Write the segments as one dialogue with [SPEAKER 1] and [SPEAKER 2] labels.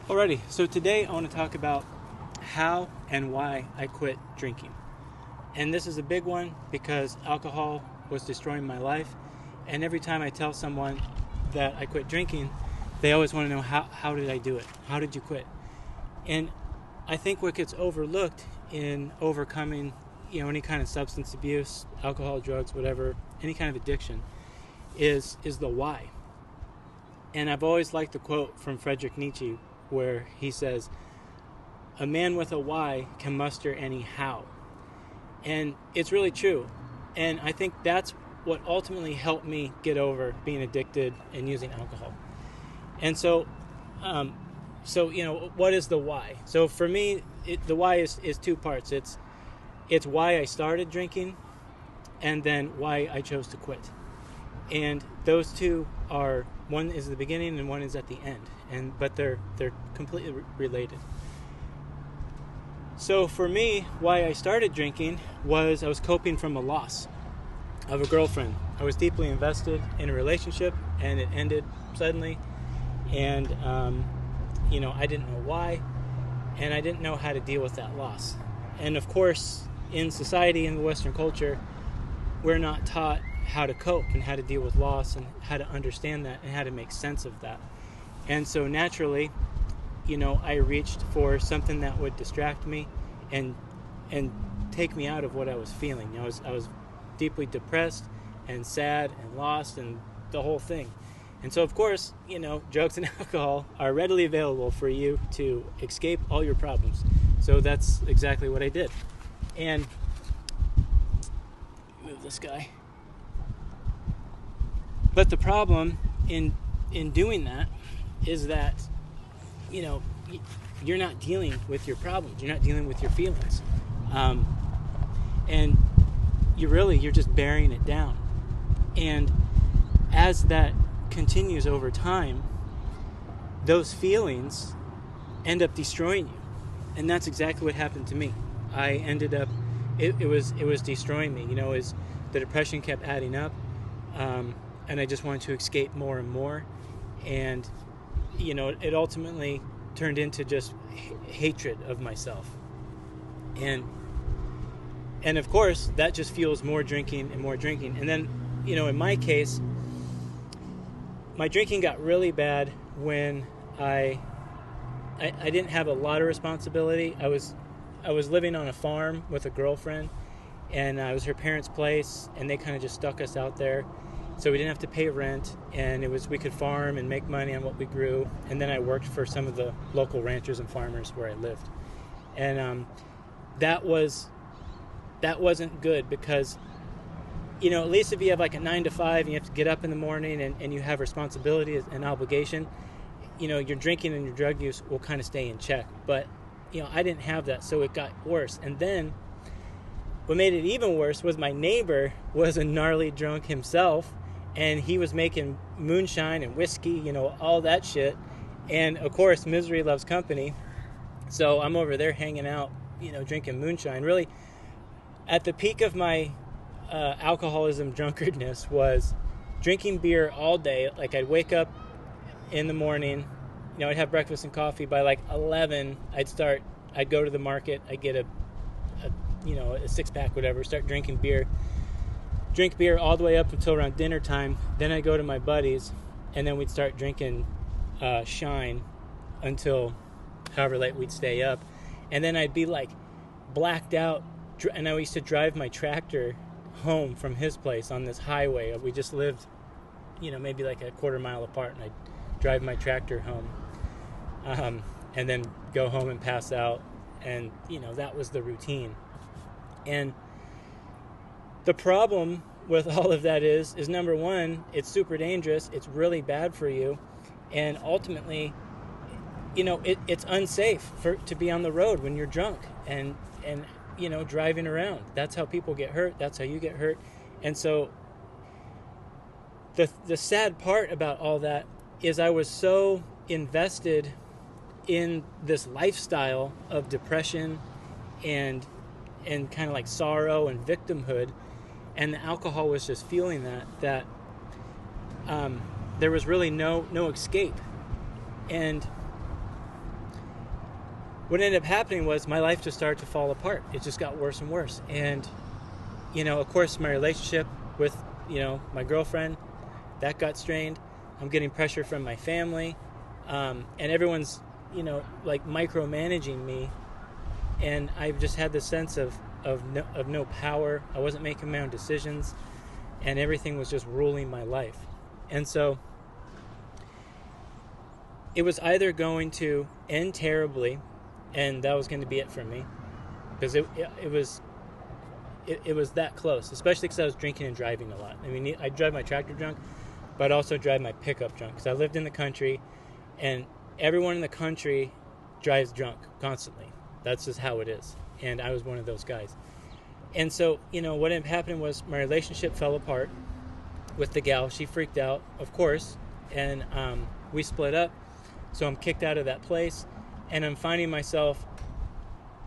[SPEAKER 1] Alrighty, so today I want to talk about how and why I quit drinking. And this is a big one because alcohol was destroying my life. And every time I tell someone that I quit drinking, they always want to know how did I do it? How did you quit? And I think what gets overlooked in overcoming, any kind of substance abuse, alcohol, drugs, whatever, any kind of addiction, is the why. And I've always liked the quote from Friedrich Nietzsche where he says, "A man with a why can muster any how." And it's really true. And I think that's what ultimately helped me get over being addicted and using alcohol. And so what is the why? So for me, the why is two parts. It's why I started drinking, and then why I chose to quit. And those two are, one is the beginning and one is at the end, but they're completely related. So for me, why I started drinking was I was coping from a loss of a girlfriend. I was deeply invested in a relationship, and it ended suddenly, and I didn't know why, and I didn't know how to deal with that loss. And of course, in society, in the Western culture, we're not taught how to cope and how to deal with loss and how to understand that and how to make sense of that. And so naturally, I reached for something that would distract me and take me out of what I was feeling. I was deeply depressed and sad and lost and the whole thing. And so of course, drugs and alcohol are readily available for you to escape all your problems. So that's exactly what I did. And move this guy. But the problem in doing that is that, you're not dealing with your problems. You're not dealing with your feelings. And you're just burying it down. And as that continues over time, those feelings end up destroying you. And that's exactly what happened to me. I ended up, it was destroying me. As the depression kept adding up, and I just wanted to escape more and more. And, it ultimately turned into just hatred of myself. And of course, that just fuels more drinking and more drinking. And then, in my case, my drinking got really bad when I didn't have a lot of responsibility. I was living on a farm with a girlfriend, and I was her parents' place, and they kind of just stuck us out there. So we didn't have to pay rent, and we could farm and make money on what we grew. And then I worked for some of the local ranchers and farmers where I lived. And that wasn't good because, at least if you have like a 9 to 5 and you have to get up in the morning and you have responsibility and obligation, your drinking and your drug use will kind of stay in check. But, I didn't have that, so it got worse. And then what made it even worse was my neighbor was a gnarly drunk himself, and he was making moonshine and whiskey, all that shit. And of course, misery loves company. So I'm over there hanging out, drinking moonshine. Really, at the peak of my alcoholism drunkardness was drinking beer all day. Like I'd wake up in the morning, I'd have breakfast and coffee. By like 11, I'd go to the market, I'd get a 6-pack, whatever, start drinking beer. Drink beer all the way up until around dinner time. Then I'd go to my buddies, and then we'd start drinking Shine until however late we'd stay up. And then I'd be like blacked out, and I used to drive my tractor home from his place on this highway. We just lived, maybe like a quarter mile apart, and I'd drive my tractor home, and then go home and pass out. And, that was the routine. And the problem with all of that is number one, it's super dangerous. It's really bad for you. And ultimately, it's unsafe to be on the road when you're drunk and driving around. That's how people get hurt. That's how you get hurt. And so the sad part about all that is I was so invested in this lifestyle of depression and kind of like sorrow and victimhood, and the alcohol was just fueling that there was really no escape. And what ended up happening was my life just started to fall apart. It just got worse and worse. And, of course, my relationship with, my girlfriend, that got strained. I'm getting pressure from my family. And everyone's, like micromanaging me. And I've just had this sense of no power. I wasn't making my own decisions. And everything was just ruling my life. And so it was either going to end terribly, and that was going to be it for me, because it was that close, especially because I was drinking and driving a lot. I mean, I drive my tractor drunk, but I'd also drive my pickup drunk, because I lived in the country, and everyone in the country drives drunk constantly. That's just how it is, and I was one of those guys. And so, what ended up happening was my relationship fell apart with the gal. She freaked out, of course, and we split up. So I'm kicked out of that place, and I'm finding myself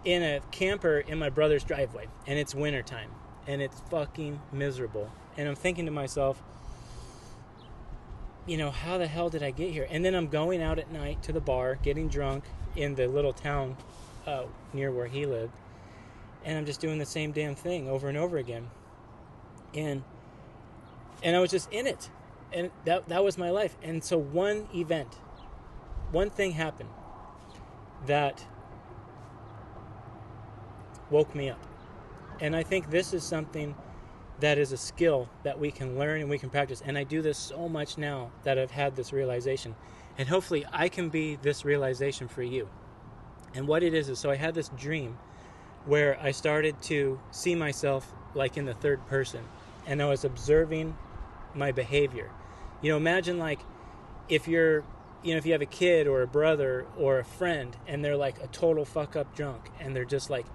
[SPEAKER 1] in a camper in my brother's driveway, and it's wintertime, and it's fucking miserable. And I'm thinking to myself, how the hell did I get here? And then I'm going out at night to the bar, getting drunk in the little town near where he lived, and I'm just doing the same damn thing over and over again. And I was just in it, and that was my life. And so one thing happened that woke me up. And I think this is something that is a skill that we can learn and we can practice. And I do this so much now that I've had this realization. And hopefully I can be this realization for you. And what it is so I had this dream where I started to see myself like in the third person. And I was observing my behavior. Imagine like if you're if you have a kid or a brother or a friend and they're like a total fuck up drunk, and they're just like,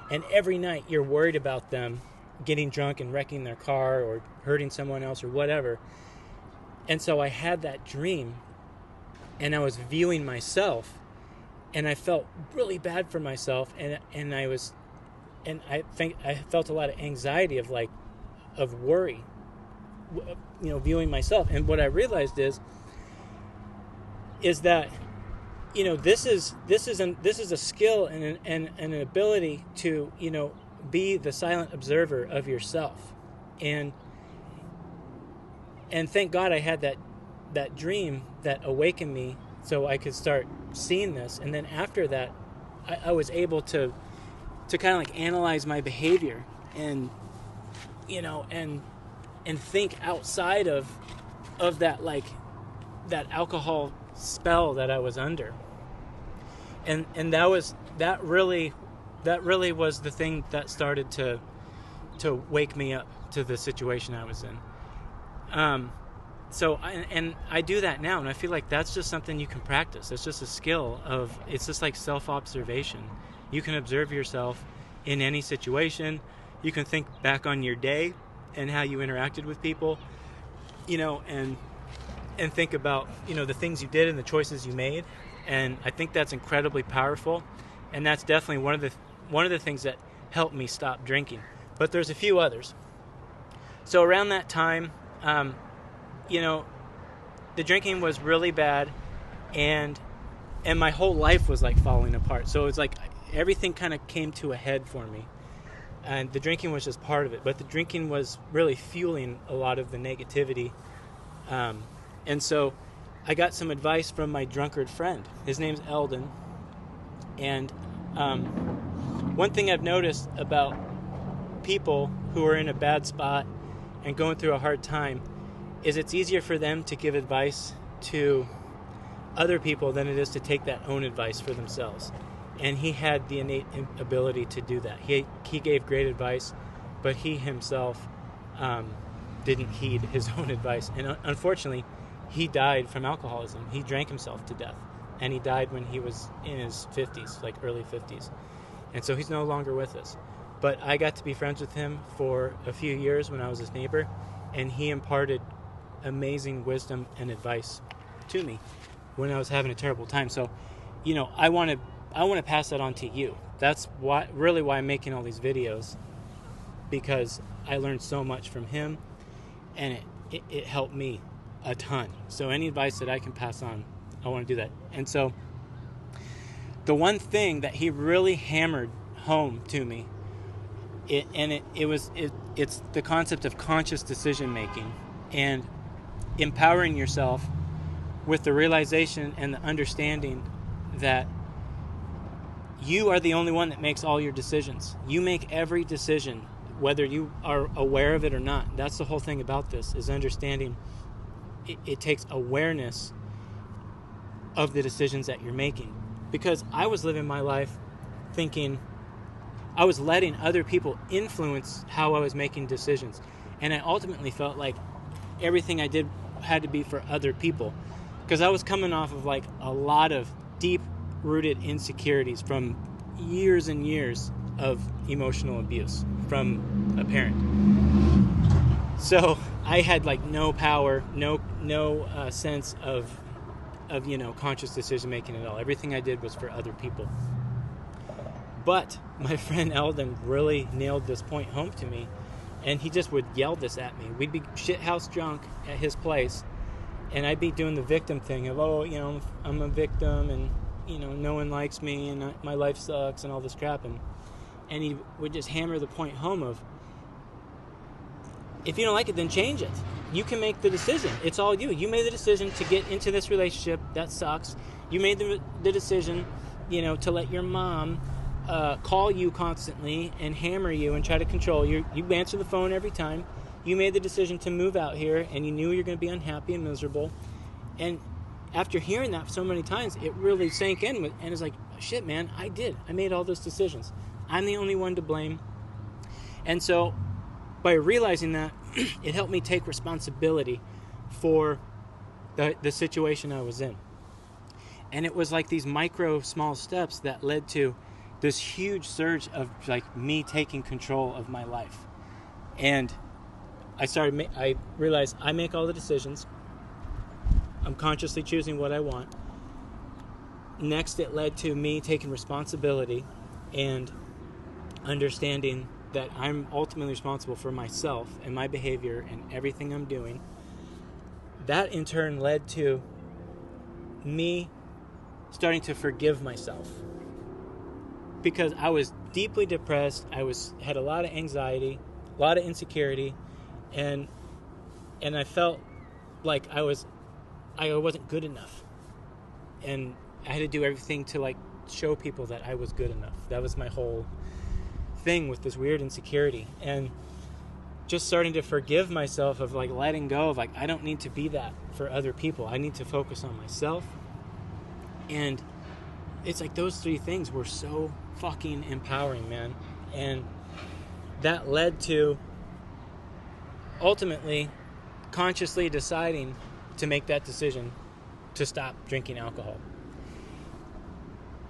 [SPEAKER 1] and every night you're worried about them getting drunk and wrecking their car or hurting someone else or whatever. And so I had that dream, and I was viewing myself, and I felt really bad for myself, and I think I felt a lot of anxiety of worry, viewing myself. And what I realized is that this is a skill and an ability to be the silent observer of yourself, and thank God I had that dream that awakened me so I could start seeing this. And then after that I was able to kind of like analyze my behavior and think outside of that, like that alcohol spell that I was under. And that really was the thing that started to wake me up to the situation I was in. So I do that now, and I feel like that's just something you can practice. It's just a skill it's just like self-observation. You can observe yourself in any situation. You can think back on your day and how you interacted with people, and think about, the things you did and the choices you made. And I think that's incredibly powerful. And that's definitely one of the things that helped me stop drinking. But there's a few others. So around that time, the drinking was really bad, and my whole life was like falling apart. So it's like everything kind of came to a head for me. And the drinking was just part of it. But the drinking was really fueling a lot of the negativity. And so I got some advice from my drunkard friend. His name's Eldon. And one thing I've noticed about people who are in a bad spot and going through a hard time is it's easier for them to give advice to other people than it is to take that own advice for themselves. And he had the innate ability to do that. He gave great advice, but he himself didn't heed his own advice. And unfortunately, he died from alcoholism. He drank himself to death. And he died when he was in his 50s, like early 50s. And so he's no longer with us. But I got to be friends with him for a few years when I was his neighbor, and he imparted amazing wisdom and advice to me when I was having a terrible time. So, I want to pass that on to you. That's why I'm making all these videos, because I learned so much from him, and it helped me a ton. So any advice that I can pass on, I want to do that. And so the one thing that he really hammered home to me, it's the concept of conscious decision making and empowering yourself with the realization and the understanding that you are the only one that makes all your decisions. You make every decision, whether you are aware of it or not. That's the whole thing about this, is understanding it takes awareness of the decisions that you're making. Because I was living my life thinking I was letting other people influence how I was making decisions. And I ultimately felt like everything I did had to be for other people. Because I was coming off of like a lot of deep-rooted insecurities from years and years of emotional abuse from a parent. So I had like no power, no sense of conscious decision making at all. Everything I did was for other people. But my friend Eldon really nailed this point home to me, and he just would yell this at me. We'd be shithouse drunk at his place, and I'd be doing the victim thing of, I'm a victim, and no one likes me, and my life sucks, and all this crap. And he would just hammer the point home of, if you don't like it, then change it. You can make the decision. It's all you. You made the decision to get into this relationship. That sucks. You made the decision, to let your mom call you constantly and hammer you and try to control you. You answer the phone every time. You made the decision to move out here, and you knew you were going to be unhappy and miserable. And after hearing that so many times, it really sank in, and it's like, shit, man, I did. I made all those decisions. I'm the only one to blame. And so by realizing that, it helped me take responsibility for the situation I was in. And it was like these micro small steps that led to this huge surge of like me taking control of my life. And I realized I make all the decisions. I'm consciously choosing what I want. Next, it led to me taking responsibility and understanding that I'm ultimately responsible for myself and my behavior and everything I'm doing. That in turn led to me starting to forgive myself, because I was deeply depressed. I had a lot of anxiety, a lot of insecurity, and I felt like I wasn't good enough, and I had to do everything to like show people that I was good enough. That was my whole thing with this weird insecurity. And just starting to forgive myself of like letting go of like, I don't need to be that for other people. I need to focus on myself. And it's like those three things were so fucking empowering, man. And that led to ultimately consciously deciding to make that decision to stop drinking alcohol.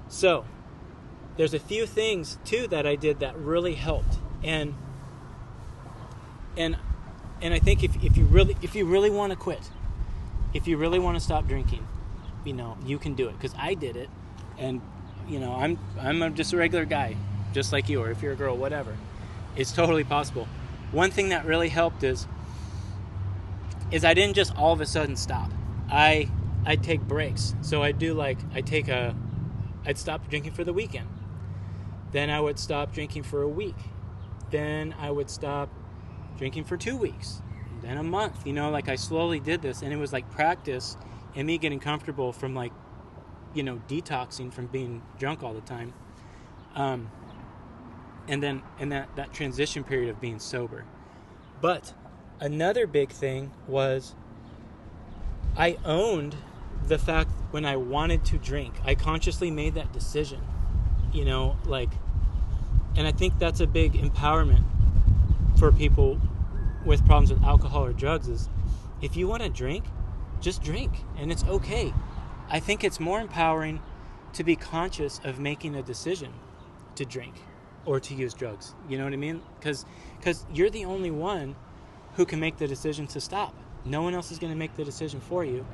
[SPEAKER 1] So there's a few things too that I did that really helped, and I think if you really want to quit, if you really want to stop drinking, you can do it, because I did it, and I'm just a regular guy, just like you, or if you're a girl, whatever. It's totally possible. One thing that really helped is I didn't just all of a sudden stop. I take breaks. So I'd stop drinking for the weekend. Then I would stop drinking for a week. Then I would stop drinking for 2 weeks. Then a month. I slowly did this, and it was like practice and me getting comfortable from detoxing from being drunk all the time. And that transition period of being sober. But another big thing was I owned the fact when I wanted to drink. I consciously made that decision. And I think that's a big empowerment for people with problems with alcohol or drugs, is if you want to drink, just drink, and it's okay. I think it's more empowering to be conscious of making a decision to drink or to use drugs. You know what I mean? Because you're the only one who can make the decision to stop. No one else is going to make the decision for you.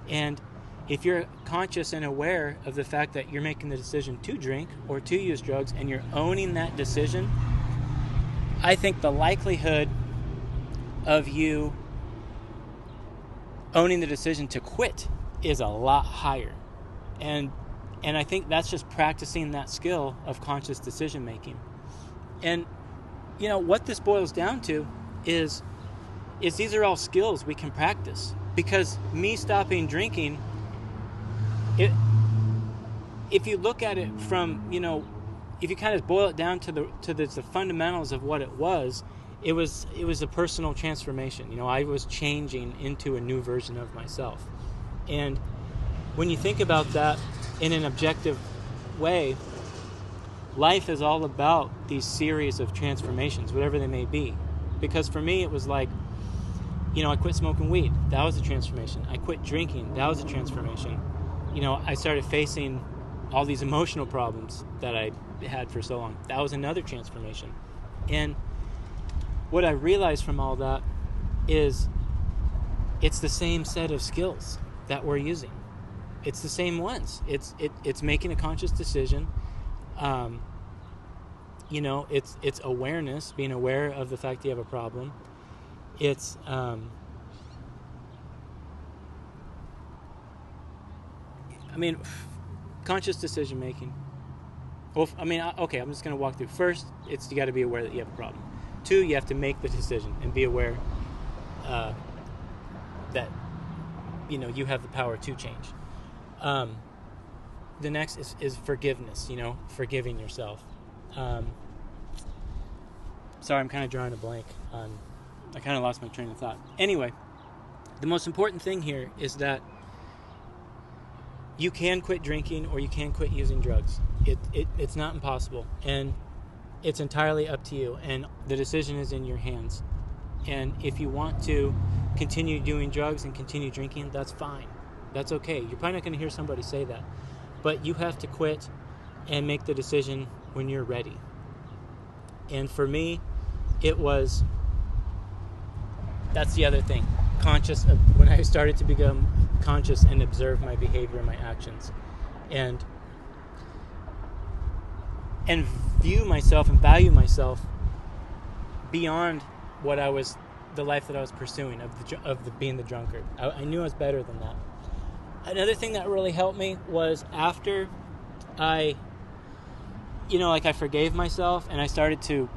[SPEAKER 1] And if you're conscious and aware of the fact that you're making the decision to drink or to use drugs, and you're owning that decision, I think the likelihood of you owning the decision to quit is a lot higher. And And I think that's just practicing that skill of conscious decision making. And what this boils down to is these are all skills we can practice. Because me stopping drinking, if you look at it from, if you kind of boil it down to the fundamentals of what it was a personal transformation. I was changing into a new version of myself. And when you think about that in an objective way, life is all about these series of transformations, whatever they may be. Because for me, it was like, I quit smoking weed. That was a transformation. I quit drinking. That was a transformation. I started facing all these emotional problems that I had for so long. That was another transformation. And what I realized from all that is it's the same set of skills that we're using. It's the same ones. It's making a conscious decision. It's awareness, being aware of the fact you have a problem. It's conscious decision making. Well, okay, I'm just going to walk through. First, you got to be aware that you have a problem. 2, you have to make the decision and be aware that you have the power to change. The next is forgiveness. Forgiving yourself. Sorry, I'm kind of drawing a blank. I kind of lost my train of thought. Anyway, the most important thing here is that you can quit drinking or you can quit using drugs. It's not impossible, and it's entirely up to you, and the decision is in your hands. And if you want to continue doing drugs and continue drinking, that's fine. That's okay. You're probably not going to hear somebody say that, but you have to quit and make the decision when you're ready. And for me, that's the other thing. When I started to become conscious and observe my behavior and my actions, and view myself and value myself beyond the life that I was pursuing of being the drunkard. I knew I was better than that. Another thing that really helped me was after I forgave myself and I started to,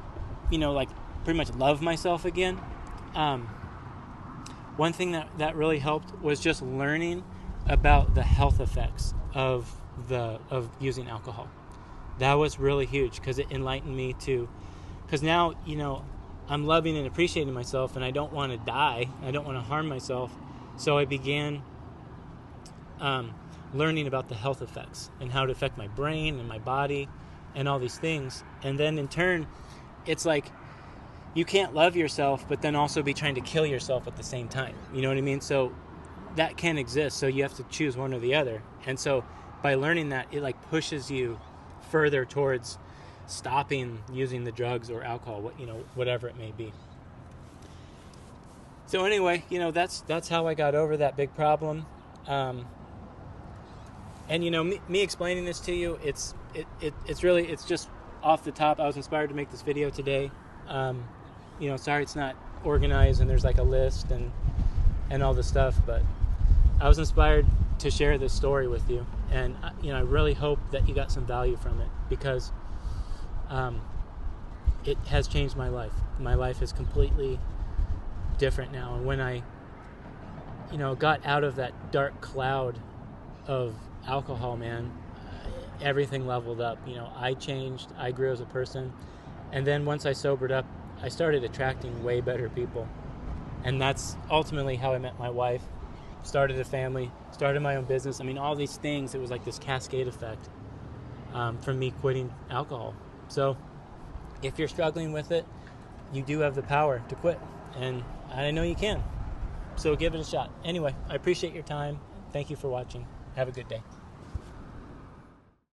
[SPEAKER 1] pretty much love myself again. One thing that really helped was just learning about the health effects of using alcohol. That was really huge because it enlightened me because now, I'm loving and appreciating myself and I don't want to die. I don't want to harm myself. So I began learning about the health effects and how it affect my brain and my body and all these things. And then in turn, it's like you can't love yourself but then also be trying to kill yourself at the same time. You know what I mean? So that can't exist. So you have to choose one or the other. And so by learning that, it pushes you further towards stopping using the drugs or alcohol, whatever it may be. So anyway, that's how I got over that big problem. And me explaining this to you, it's just off the top. I was inspired to make this video today. Sorry it's not organized and there's a list and all this stuff, but I was inspired to share this story with you, and I really hope that you got some value from it, because it has changed my life. My life is completely different now, and when I got out of that dark cloud of alcohol, man, everything leveled up. I changed, I grew as a person, and then once I sobered up, I started attracting way better people, and that's ultimately how I met my wife, started a family, started my own business. All these things, it was like this cascade effect from me quitting alcohol. So if you're struggling with it, you do have the power to quit, and I know you can. So give it a shot. Anyway, I appreciate your time. Thank you for watching. Have a good day.